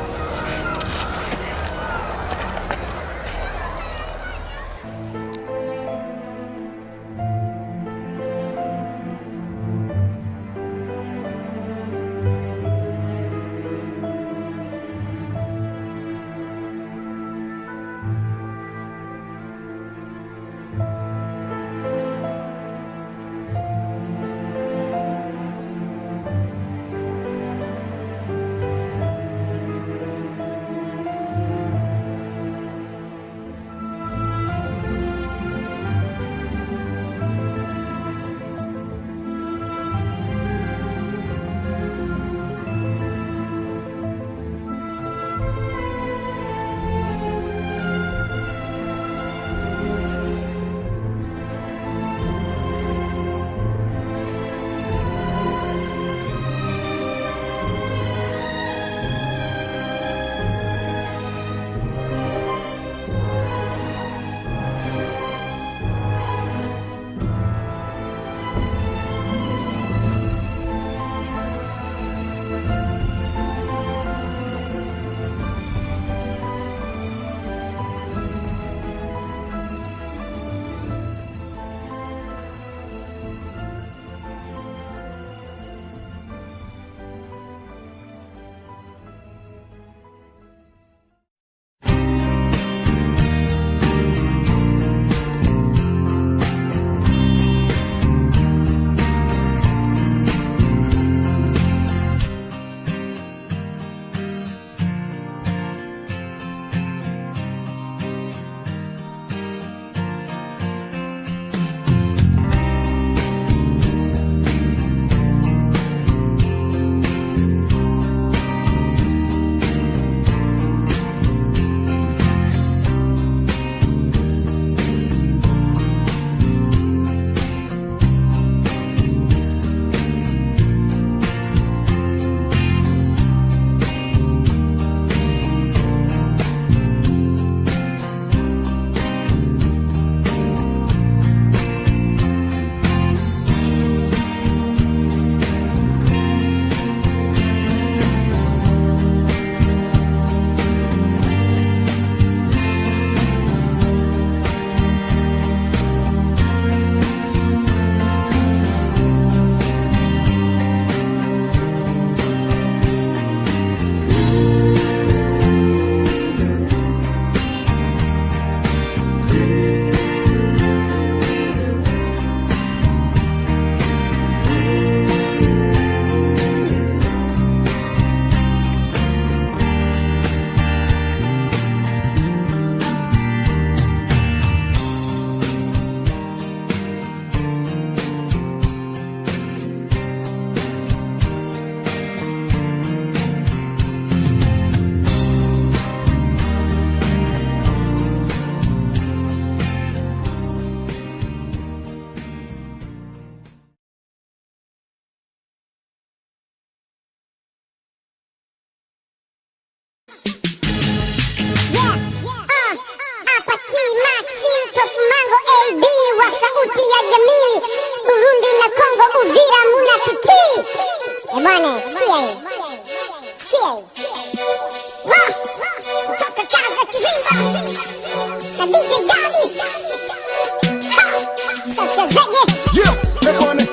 Yeah, ebone.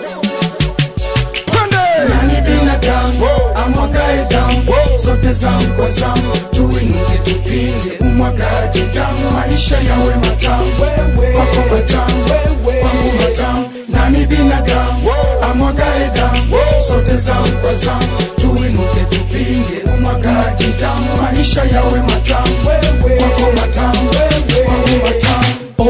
Nani binadamu amwagae damu, sote zamu kwa zamu, tuinuke tupinge umwagaji damu, maisha yawe matamu, kwako matamu, kwangu matamu. Nani binadamu amwagae damu, sote zamu kwa zamu, tuinuke tupinge umwagaji damu, maisha yawe matamu, kwako matamu, kwangu matamu.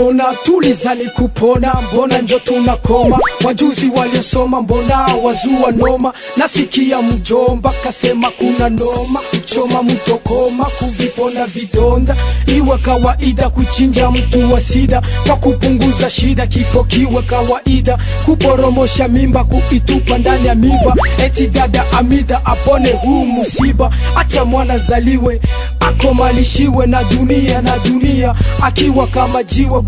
Ona tulizani kupona, mbona njo tunakoma? Wajuzi waliosoma mbona wazua noma? Nasikia mjomba kasema kuna noma, kuchoma mtokoma, kuvipona vidonda. Iwe kawaida kuchinja mtu wa sida, kwa kupunguza shida, kifo kiwe kawaida. Kuporomosha mimba, kuitupa ndani ya miba, eti dada Amida apone huu musiba. Acha mwana zaliwe, akomalishiwe na dunia, akiwa kama jiwe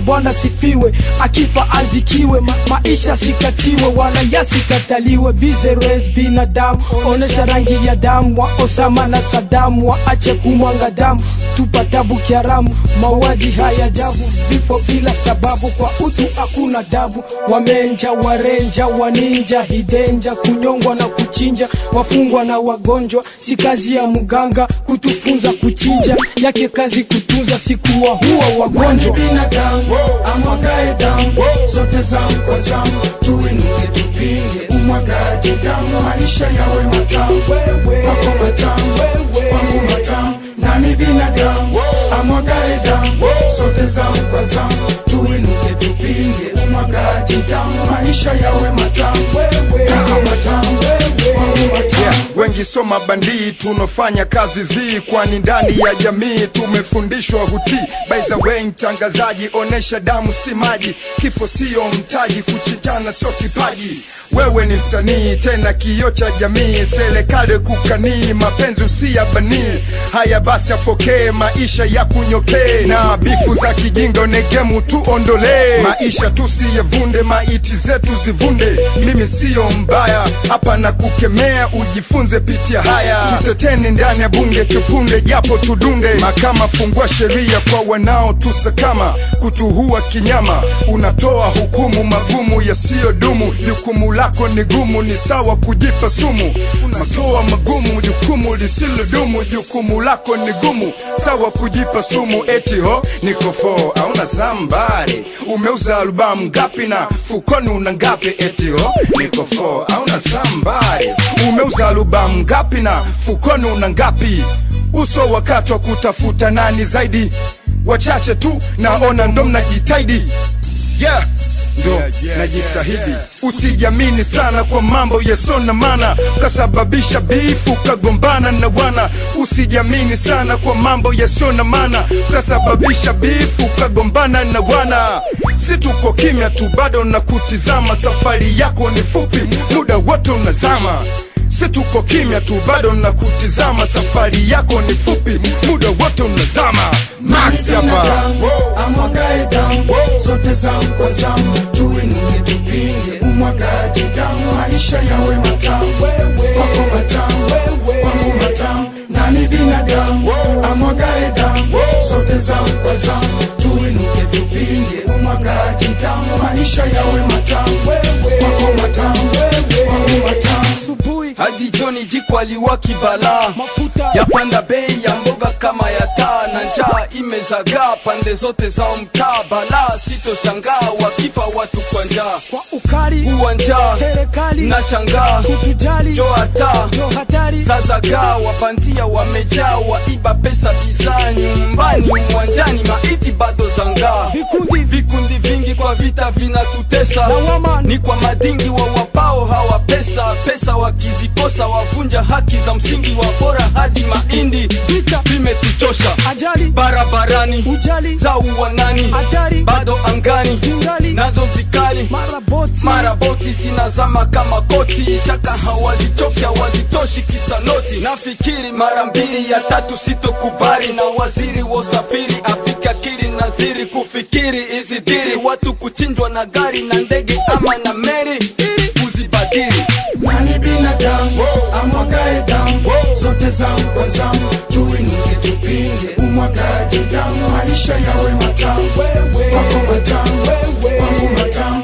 Bwana sifiwe, akifa azikiwe, maisha sikatiwe wala yasikataliwe. Bize red binadamu, onesha rangi ya damu, wa Osama na Saddam, waache kumwanga damu, tupatabu kiaramu, mauaji haya jabu, vifo bila sababu, kwa utu hakuna dabu. Wamenja, warenja, waninja, hidenja, kunyongwa na kuchinja, wafungwa na wagonjwa. Si kazi ya muganga kutufunza kuchinja, yake kazi kutunza, sikuwa huwa wagonjwa. Binadamu amwagae damu, sote zamu kwa zamu, tuinuke tupinge umwagaji damu, maisha yawe matamu, kwako matamu, kwangu matamu. Nani binadamu amwagae damu, sote zamu kwa zamu, tuinuke tupinge umwagaji damu, maisha yawe matamu, kwako matamu, kwangu matamu. Wengi soma bandii, tunofanya kazi zii, kwani ndani ya jamii tumefundishwa hutii. By the way, mtangazaji, onesha damu si maji, kifo sio mtaji, kuchinjana sio kipaji. Wewe ni msanii tena kioo cha jamii, serikali kukanii, mapenzi usiyabanii. Haya basi afokee, maisha ya kunyokee, na bifu za kijinga onegemu tuondolee. Maisha tusiyevunde, maiti zetu zivunde. Mimi sio mbaya hapa na kukemea, ujifunze pitia haya. Tuteteni ndani ya bunge kipunde, japo tudunde. Mahakama fungua sheria kwa wanao tusakama, kutuhua kinyama. Unatoa hukumu magumu yasiyodumu, jukumu lako ni gumu, ni sawa kujipa sumu. Unatoa magumu, jukumu lisilodumu, jukumu lako ni gumu, sawa kujipa sumu. Eti ho niko fo auna sambari, umeuza albamu ngapi na fukoni una ngapi? Eti ho niko fo auna sambari, umeuza albamu ngapi na fukoni una ngapi? Uso wakati wa kutafuta nani zaidi, wachache tu naona ndo mnajitahidi. Yeah, ndo najitahidi. Usijamini sana kwa mambo yasona maana, kasababisha bifu kagombana na wana. Usijamini sana kwa mambo yasona maana, kasababisha bifu kagombana na wana. Si tuko kimya tu bado na kutizama, safari yako ni fupi, muda wote unazama. Si tuko kimya tu bado na kutizama, safari yako ni fupi, muda wote unazama. Max hapa amwagae damu, sote zamu kwa zamu, tuinuke tupinge umwagaji damu, maisha yawe matamu, kwako matamu, kwangu matamu. Nani binadamu amwagae damu, sote zamu kwa zamu, tuinuke tupinge umwagaji damu, maisha yawe matamu, kwako matamu, kwangu matamu. Asubuhi hadi jioni jiko aliwaki balaa, mafuta yapanda bei ya mboga kama ya taa, na njaa imezagaa pande zote za mtaa. Balaa sitoshangaa wakifa watu kwa njaa, kwa ukali huwa njaa serikali na shangaa, kutujali jo hata jo hatari. Zazagaa wabandia wamejaa, waiba pesa bidhaa nyumbani uwanjani, maiti bado zangaa. Vikundi vingi kwa vita vinatutesa, ni kwa madingi wa wapao hawa pesa. Pesa wakizikosa wavunja haki za msingi, wapora hadi mahindi. Vita vimetuchosha, ajali barabarani, ujali za uwanani, hatari bado angani, zingali nazo zikali. Maraboti zinazama kama koti, shaka hawazichoki hawazitoshi kisa noti. Nafikiri mara mbili ya tatu sitokubali, na waziri wa usafiri afika kiri naziri, kufikiri hizi diri, watu kuchinjwa na gari na ndege ama na meri, uzibadili. Nani binadamu amwagae damu, sote zamu kwa zamu, tuinuke tupinge umwagaji damu, maisha yawe matamu, kwako matamu, kwangu matamu.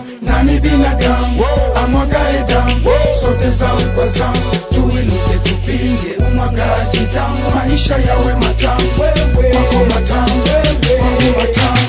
binadamu amwagae damu, sote zamu kwa zamu, tuinuke tupinge umwagaji damu, maisha yawe matamu, kwako matamu, kwangu matamu.